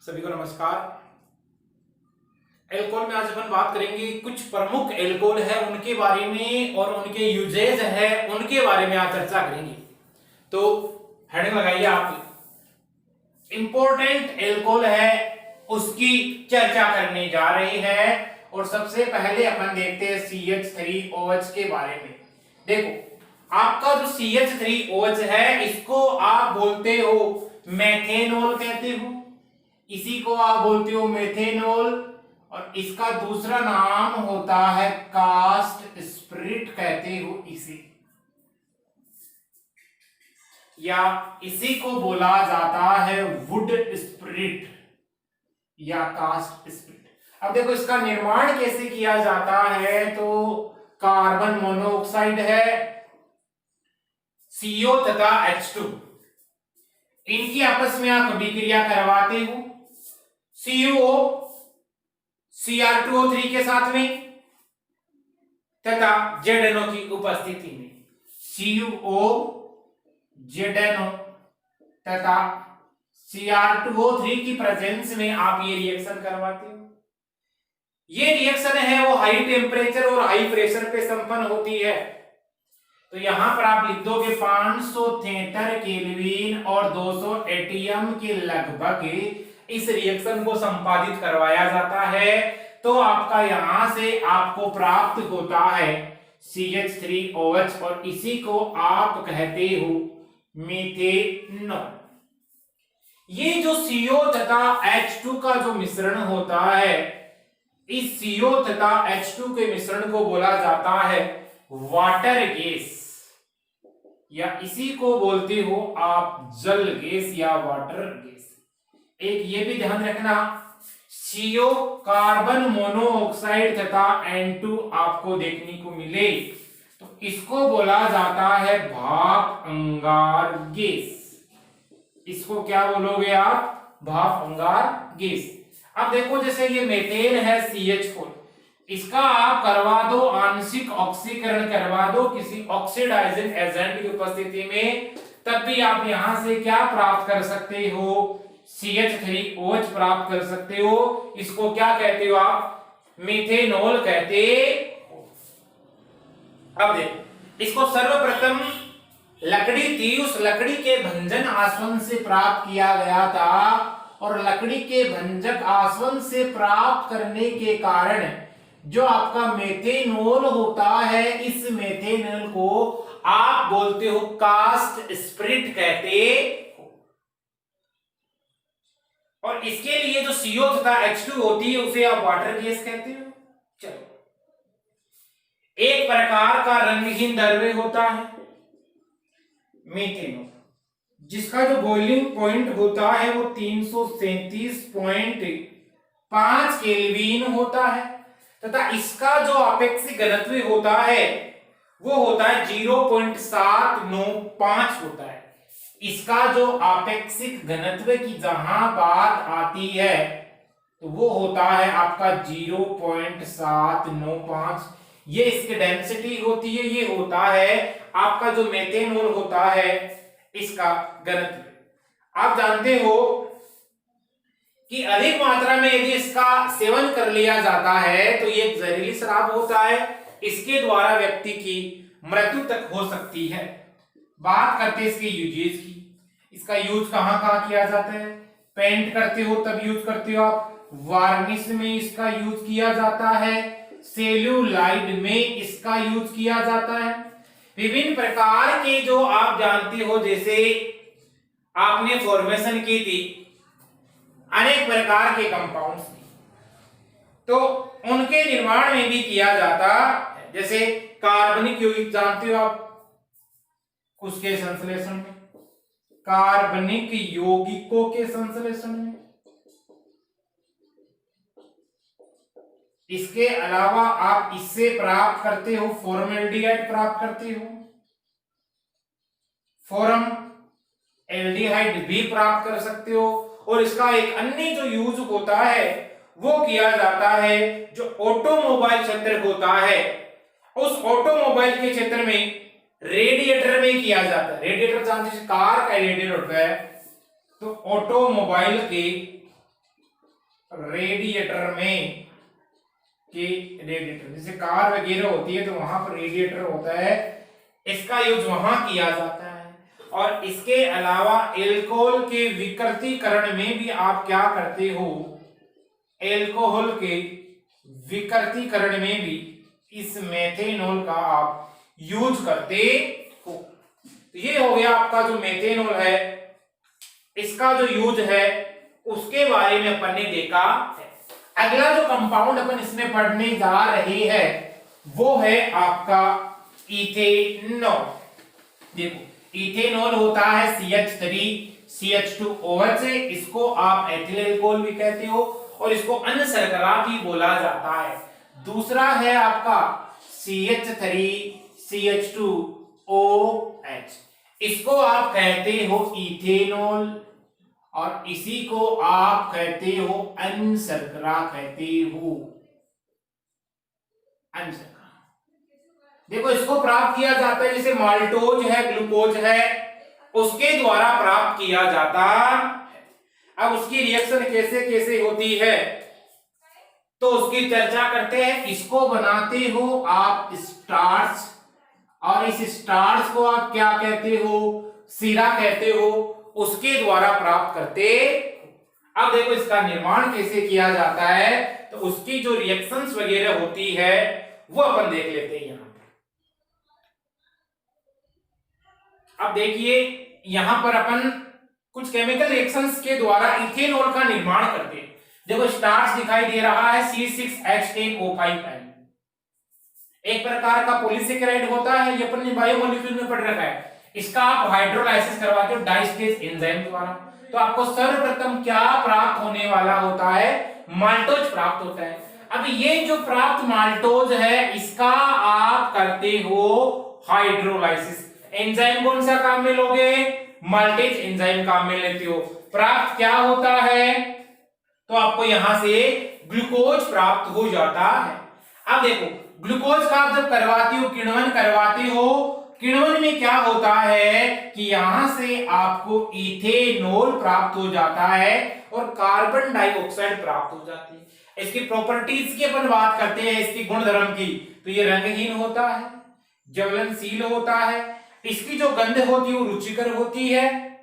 सभी को नमस्कार। एल्कोहल में आज अपन बात करेंगे कुछ प्रमुख एल्कोहल है उनके बारे में और उनके यूजेज है उनके बारे में आज चर्चा करेंगे। तो हेडिंग लगाइए आप, इंपॉर्टेंट एल्कोहल है उसकी चर्चा करने जा रहे हैं। और सबसे पहले अपन देखते हैं CH3OH के बारे में। देखो आपका जो CH3OH है इसको आप बोलते हो मेथेनॉल कहते हो, इसी को आप बोलते हो मेथेनॉल, और इसका दूसरा नाम होता है कास्ट स्पिरिट कहते हो इसे, या इसी को बोला जाता है वुड स्पिरिट या कास्ट स्पिरिट। अब देखो इसका निर्माण कैसे किया जाता है, तो कार्बन मोनोऑक्साइड है CO तथा H2, इनकी आपस में आप अभिक्रिया करवाते हो CuO Cr2O3 के साथ में तथा ZNO की उपस्थिति में, CuO ZNO तथा Cr2O3 की प्रेजेंस में आप ये रिएक्शन करवाते हो। ये रिएक्शन है वो हाई टेम्परेचर और हाई प्रेशर पे संपन्न होती है। तो यहां पर आप लिख दोगे 573 केल्विन और 200 एटीएम के लगभग इस रिएक्शन को संपादित करवाया जाता है। तो आपका यहां से आपको प्राप्त होता है CH3OH और इसी को आप कहते हो मीथेनॉल। ये जो CO तथा H2 का जो मिश्रण होता है, इस CO तथा H2 के मिश्रण को बोला जाता है वाटर गैस, या इसी को बोलते हो आप जल गैस या वाटर गैस। एक ये भी ध्यान रखना, CO कार्बन मोनोऑक्साइड तथा N2 आपको देखने को मिले तो इसको बोला जाता है भाप अंगार गैस। इसको क्या बोलोगे आप? भाप अंगार गैस। अब देखो जैसे ये मेथेन है CH4, इसका आप करवा दो आंशिक ऑक्सीकरण करवा दो किसी ऑक्सीडाइजिंग एजेंट की उपस्थिति में, तब भी आप यहां से क्या प्राप्त कर सकते हो? CH3OH प्राप्त कर सकते हो। इसको क्या कहते हो आप? मीथेनॉल कहते हो। अब देखो इसको सर्वप्रथम लकड़ी थी, उस लकड़ी के भंजन आसवन से प्राप्त किया गया था, और लकड़ी के भंजक आसवन से प्राप्त करने के कारण जो आपका मेथेनॉल होता है, इस मेथेनॉल को आप बोलते हो कास्ट स्पिरिट कहते हो। और इसके लिए जो CO तथा H2 होती है उसे आप वाटर गैस कहते हो। चलो, एक प्रकार का रंगहीन द्रव्य होता है मीथेनॉल, जिसका जो बॉइलिंग पॉइंट होता है वो 337.5 केल्विन होता है, तथा इसका जो आपेक्षिक घनत्व होता है वो होता है 0.795 होता है। इसका जो आपेक्षिक घनत्व की जहां बात आती है तो वो होता है आपका 0.795, ये इसकी डेंसिटी होती है। ये होता है आपका जो मेथेनॉल होता है इसका घनत्व। आप जानते हो कि अधिक मात्रा में यदि इसका सेवन कर लिया जाता है तो ये एक जहरीली शराब होता है, इसके द्वारा व्यक्ति की मृत्यु तक हो सकती है। बात करते हैं इसके यूजेस की। इसका यूज कहां कहां किया जाता है? पेंट करते हो तब यूज करते हो आप, वार्निश में इसका यूज किया जाता है, सेल्यूलाइड में इसका यूज किया जाता है, विभिन्न प्रकार के जो आप जानते हो जैसे आपने फॉर्मेशन की थी अनेक प्रकार के कंपाउंड्स की, तो उनके निर्माण में भी किया जाता है। जैसे कार्बनिक यौगिक जानते हो आप, उसके संश्लेषण में, कार्बनिक यौगिकों के संश्लेषण में। इसके अलावा आप इससे प्राप्त करते हो फॉर्मल्डिहाइड प्राप्त करते हो, फॉर्म एल्डिहाइड भी प्राप्त कर सकते हो। और इसका एक अन्य जो यूज होता है वो किया जाता है जो ऑटोमोबाइल क्षेत्र होता है, उस ऑटोमोबाइल के क्षेत्र में रेडिएटर में किया जाता है। रेडिएटर जानते हैं कार का रेडिएटर होता है, तो ऑटोमोबाइल के रेडिएटर में कि रेडिएटर जैसे कार वगैरह होती है तो वहां पर रेडिएटर होता है, इसका यूज वहां किया जाता है। और इसके अलावा एल्कोहल के विकृतीकरण में भी आप क्या करते हो, एल्कोहल के विकृतीकरण में भी इस मेथेनॉल का आप यूज करते हो। तो ये हो गया आपका जो मेथेनॉल है, इसका जो यूज है उसके बारे में अपन ने देखा है। अगला जो कंपाउंड अपन इसमें पढ़ने जा रहे हैं वो है आपका इथेनॉल। देखो इथेनॉल होता है CH3CH2OH से, इसको आप एथिल अल्कोहल भी कहते हो और इसको अन्य शर्करा भी बोला जाता है। दूसरा है आपका CH3CH2OH, इसको आप कहते हो इथेनॉल और इसी को आप कहते हो अन्य शर्करा कहते हो, अन्य शर्करा। देखो इसको प्राप्त किया जाता है जैसे माल्टोज है, ग्लूकोज है, उसके द्वारा प्राप्त किया जाता है। अब उसकी रिएक्शन कैसे कैसे होती है तो उसकी चर्चा करते हैं। इसको बनाते हो आप स्टार्च और इस स्टार्च को आप क्या कहते हो, सीरा कहते हो, उसके द्वारा प्राप्त करते। अब देखो इसका निर्माण कैसे किया जाता है तो उसकी जो रिएक्शंस वगैरह होती है वो अपन देख लेते हैं यहां पर। अब देखिए यहां पर अपन कुछ केमिकल रिएक्शंस के द्वारा इथेनॉल का निर्माण करते हैं। देखो स्टार्च दिखाई दे रहा है C6H10O5N, एक प्रकार का पॉलीसेकेराइड होता है, ये अपन ने बायोमोलिक्यूल में पढ़ रखा है। इसका आप हाइड्रोलाइसिस करवाते हो डाइस्टेज एंजाइम द्वारा, तो आपको सर्वप्रथम क्या प्राप्त होने वाला होता है, माल्टोज प्राप्त होता है। अब ये जो प्राप्त माल्टोज है इसका आप करते हो हाइड्रोलाइसिस। एंजाइम कौन सा काम में लोगे, माल्टेज एंजाइम काम में लेते हो। प्राप्त क्या होता है तो आपको यहां से ग्लूकोज प्राप्त हो जाता है। अब देखो ग्लूकोज का आप जब करवाते हो, किण्वन करवाते हो, किण्वन में क्या होता है कि यहां से आपको इथेनॉल प्राप्त हो जाता है और कार्बन डाइऑक्साइड प्राप्त हो जाती है। इसकी प्रॉपर्टीज की अपन बात करते हैं, इसकी गुणधर्म की, तो ये रंगहीन होता है, ज्वलनशील होता है, इसकी जो गंध होती है वो रुचिकर होती है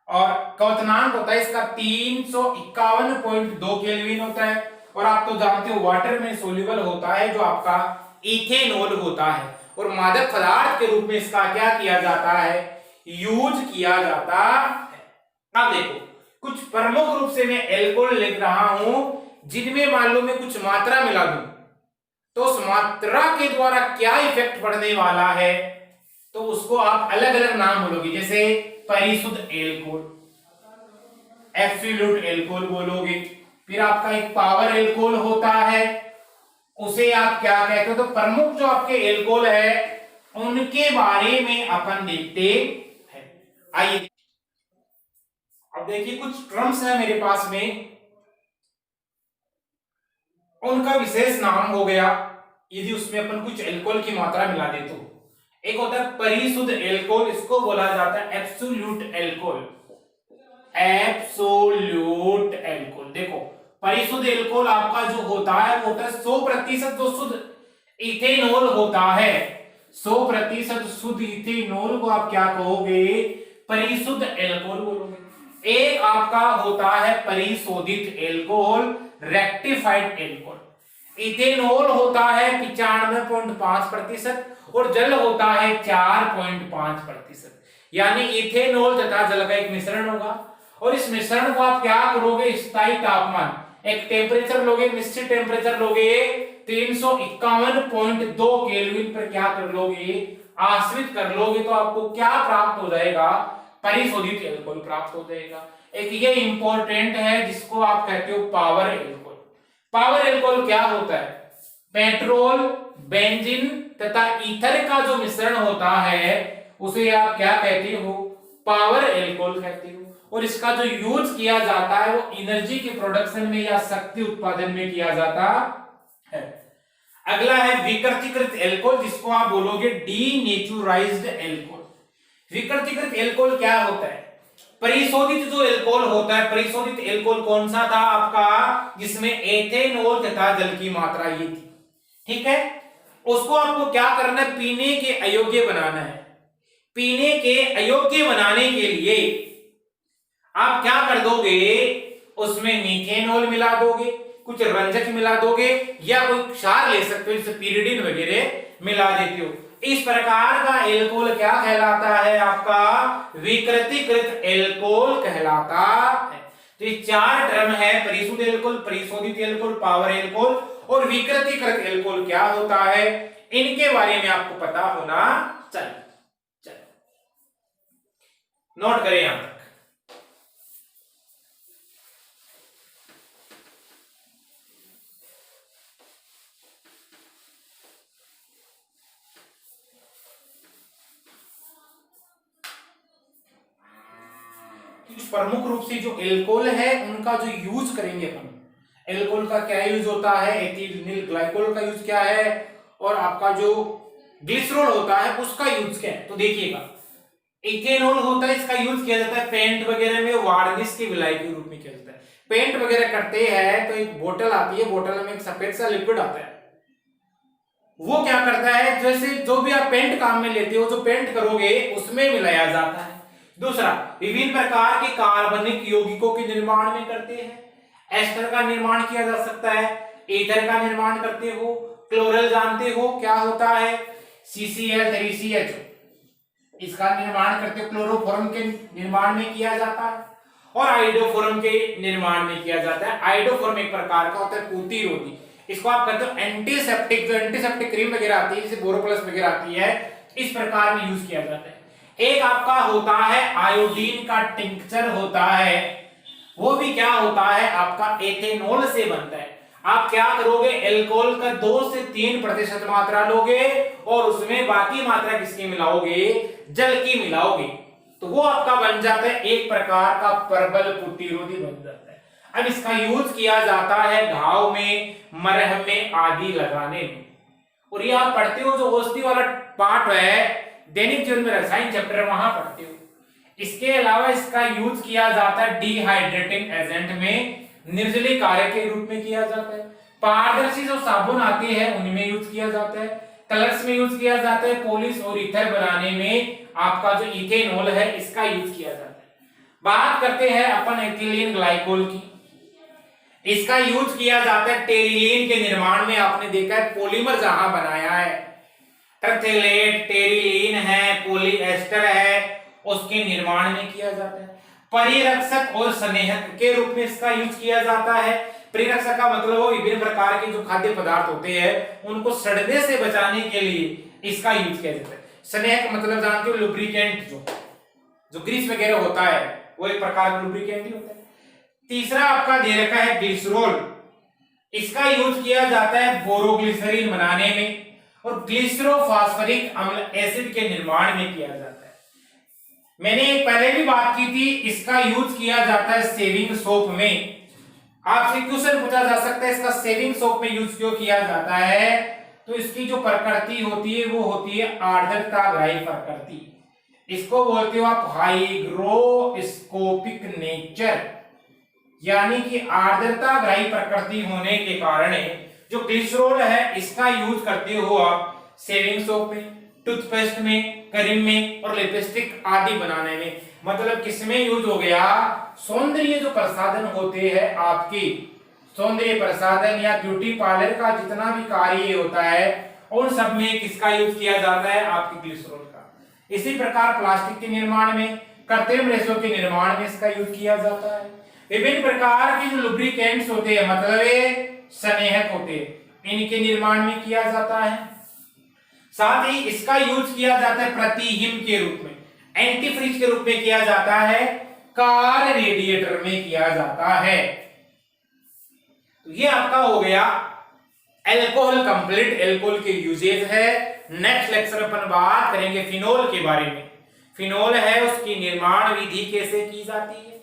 और क्वथनांक होता है इसका 351.2 केल्विन होता है। और आप तो जानते हो वाटर में सोल्यूबल होता है जो आपका इथेनॉल होता है और मादक पदार्थ के रूप में इसका क्या किया जाता है, यूज किया जाता है। अब देखो कुछ प्रमुख रूप से मैं एल्कोहल लिख रहा हूं जिनमें मान लो मैं कुछ मात्रा मिला दूं तो उस मात्रा के द्वारा क्या इफेक्ट पड़ने वाला है तो उसको आप अलग अलग नाम बोलोगे, जैसे परिशुद्ध एल्कोहल, एब्सोल्यूट एल्कोहल बोलोगे। फिर आपका एक पावर एल्कोहल होता है, उसे आप क्या कहते हो। तो प्रमुख जो आपके एल्कोहल है उनके बारे में अपन देखते हैं। आइए अब देखिए कुछ टर्म्स है मेरे पास में, उनका विशेष नाम हो गया यदि उसमें अपन कुछ एल्कोहल की मात्रा मिला दे तो। एक होता है परिशुद्ध एल्कोहल, इसको बोला जाता है एब्सोल्यूट एल्कोहल, एब्सोल्यूट एल्कोहल। देखो परिशुद्ध एल्कोहल आपका जो होता है वो होता है 100% जो शुद्ध इथेनॉल होता है, 100% शुद्ध इथेनॉल को आप क्या कहोगे, परिशुद्ध एल्कोहल बोलोगे। एक आपका होता है परिशोधित एल्कोहल, रेक्टिफाइड एल्कोहल। इथेनॉल होता है 95.5% और जल होता है 4.5%, यानी इथेनॉल तथा जल का एक मिश्रण होगा और इस मिश्रण को आप क्या करोगे, स्थायी तापमान, एक टेम्परेचर लोगे, निश्चित टेम्परेचर लोगे 351.2 केल्विन पर क्या कर लोगे, आश्रित कर लोगे, तो आपको क्या प्राप्त हो जाएगा, परिशोधित एल्कोहल प्राप्त हो जाएगा। एक ये इंपॉर्टेंट है जिसको आप कहते हो पावर एल्कोहल। पावर एल्कोहल क्या होता है, पेट्रोल, बेंजीन तथा ईथर का जो मिश्रण होता है उसे आप क्या कहते हो, पावर एल्कोहल कहते हो। और इसका जो यूज किया जाता है वो एनर्जी के प्रोडक्शन में या शक्ति उत्पादन में किया जाता है। अगला है विकृतीकृत एल्कोहल, जिसको आप बोलोगे डीनेचुराइज्ड एल्कोहल। विकृतीकृत एल्कोहल क्या होता है परिशोधित जो एल्कोहल होता है, परिशोधित एल्कोहल कौन सा था आपका, जिसमें एथेनॉल तथा जल की मात्रा ये थी। ठीक है, उसको आपको क्या करना है, पीने के अयोग्य बनाना है। पीने के अयोग्य बनाने के लिए आप क्या कर दोगे, उसमें मीथेनॉल मिला दोगे, कुछ रंजक मिला दोगे, या कोई क्षार ले सकते हो जैसे पिरिडिन वगैरह मिला देते हो। इस प्रकार का एल्कोहल क्या कहलाता है आपका, विकृतीकृत एल्कोहल कहलाता है। तो ये चार टर्म है, परिशुद्ध एल्कोहल, परिशोधित एल्कोहल, पावर एल्कोहल और विकृतीकृत एल्कोहल क्या होता है, इनके बारे में आपको पता होना चाहिए। चलो नोट करें यहां तक। प्रमुख रूप से जो एल्कोहल है उनका जो यूज करेंगे अपन, एल्कोहल का क्या यूज होता है, एथिलीन ग्लाइकोल का यूज क्या है, और आपका जो ग्लिसरॉल होता है उसका यूज क्या है। तो देखिएगा, इथेनॉल होता है, इसका यूज किया जाता है पेंट वगैरह में, वार्निश की विलाई के रूप में किया जाता है। पेंट वगैरह करते हैं तो एक बोतल आती है, बोतल में एक सफेद सा लिक्विड आता है, वो क्या करता है, जैसे जो भी आप पेंट काम में लेते हो, जो पेंट करोगे उसमें मिलाया जाता है। दूसरा, विभिन्न प्रकार के कार्बनिक यौगिकों के निर्माण में करते हैं। एस्टर का निर्माण किया जा सकता है, ईथर का निर्माण करते हो, क्लोरल जानते हो क्या होता है, CCl3CH, इसका निर्माण करते हो, क्लोरोफॉर्म के निर्माण में किया जाता है, और आइडोफॉर्म के निर्माण में किया जाता है। आइडोफॉर्म एक प्रकार का होता है प्रतिरोधी, इसको आप कहते हो एंटीसेप्टिक, जो एंटीसेप्टिक क्रीम वगैरह आती है जैसे बोरोप्लस वगैरह आती है, इस प्रकार में यूज किया जाता है। एक आपका होता है आयोडीन का टिंक्चर होता है, वो भी क्या होता है आपका एथेनॉल से बनता है। आप क्या करोगे, एल्कोहल का 2 से 3% मात्रा लोगे और उसमें बाकी मात्रा किसकी मिलाओगे, जल की मिलाओगे, तो वो आपका बन जाता है एक प्रकार का प्रबल प्रतिरोधी बन जाता है। अब इसका यूज किया जाता है घाव में, मरहम में आदि लगाने में। और ये आप पढ़ते हो जो औषधि वाला पार्ट है दैनिक जीवन में, रसायन चैप्टर वहां पढ़ते हो। इसके अलावा इसका यूज किया जाता है डिहाइड्रेटिंग एजेंट में, निर्जलीय कार्य के रूप में किया जाता है। पारदर्शी जो साबुन आते हैं उनमें यूज किया जाता है, कलर्स में यूज किया जाता है, पॉलिश और ईथर बनाने में आपका जो इथेनॉल है इसका यूज किया जाता है। बात करते हैं अपन एथिलीन ग्लाइकोल की, इसका यूज किया जाता है टेरिलीन के निर्माण में। आपने देखा है पॉलीमर जहां बनाया है, टर्थिलेट, टेरिलीन है, पॉलीएस्टर है, उसके निर्माण में किया जाता है। परिरक्षक और स्नेहक के रूप में इसका यूज किया जाता है। परिरक्षक का मतलब वो विभिन्न प्रकार के जो खाद्य पदार्थ होते हैं उनको सड़ने से बचाने के लिए इसका यूज किया जाता है। स्नेहक मतलब जानते हो लुब्रिकेंट, जो ग्रीस वगैरह होता है वो एक प्रकार का लुब्रिकेंट ही होता है। तीसरा आपका दे रखा है ग्लिसरॉल, इसका यूज किया जाता है बोरोग्लिसरीन बनाने में और ग्लिसरोफॉस्फोरिक अम्ल एसिड के निर्माण में किया जाता है। मैंने पहले भी बात की थी, इसका यूज किया जाता है सेविंग सोप में। आपसे क्वेश्चन पूछा जा सकता है इसका सेविंग सोप में यूज क्यों किया जाता है, तो इसकी जो प्रकृति होती है वो होती है आर्द्रताग्राही प्रकृति, इसको बोलते हो आप हाइग्रोस्कोपिक नेचर, यानी कि आर्द्रताग्राही प्रकृति होने के कारण जो ग्लिसरॉल है इसका यूज करते हो आप सेविंग सोप में, टूथपेस्ट में, क्रीम में और लिपस्टिक आदि बनाने में। मतलब किसमें यूज हो गया, सौंदर्य जो प्रसाधन होते हैं आपकी, सौंदर्य प्रसाधन या ब्यूटी पार्लर का जितना भी कार्य होता है उन सब में किसका यूज किया जाता है, आपकी ग्लिसरॉल का। इसी प्रकार प्लास्टिक के निर्माण में, कृत्रिम रेशों के निर्माण में इसका यूज किया जाता है। विभिन्न प्रकार के जो लुब्रिकेंट्स होते हैं मतलब ये स्नेहक होते हैं, इनके निर्माण में किया जाता है। साथ ही इसका यूज किया जाता है प्रतिहिम के रूप में, एंटीफ्रीज के रूप में किया जाता है, कार रेडिएटर में किया जाता है। तो ये आपका हो गया एल्कोहल कंप्लीट, एल्कोहल के यूजेज है। नेक्स्ट लेक्चर अपन बात करेंगे फिनोल के बारे में। फिनोल है उसकी निर्माण विधि कैसे की जाती है,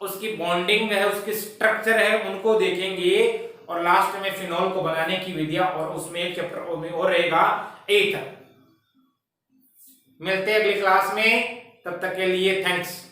उसकी बॉन्डिंग है, उसकी स्ट्रक्चर है, उनको देखेंगे। और लास्ट में फिनोल को बनाने की विधियां, और उसमें एक चैप्टर में और रहेगा एथर। मिलते हैं अगली क्लास में, तब तक के लिए थैंक्स।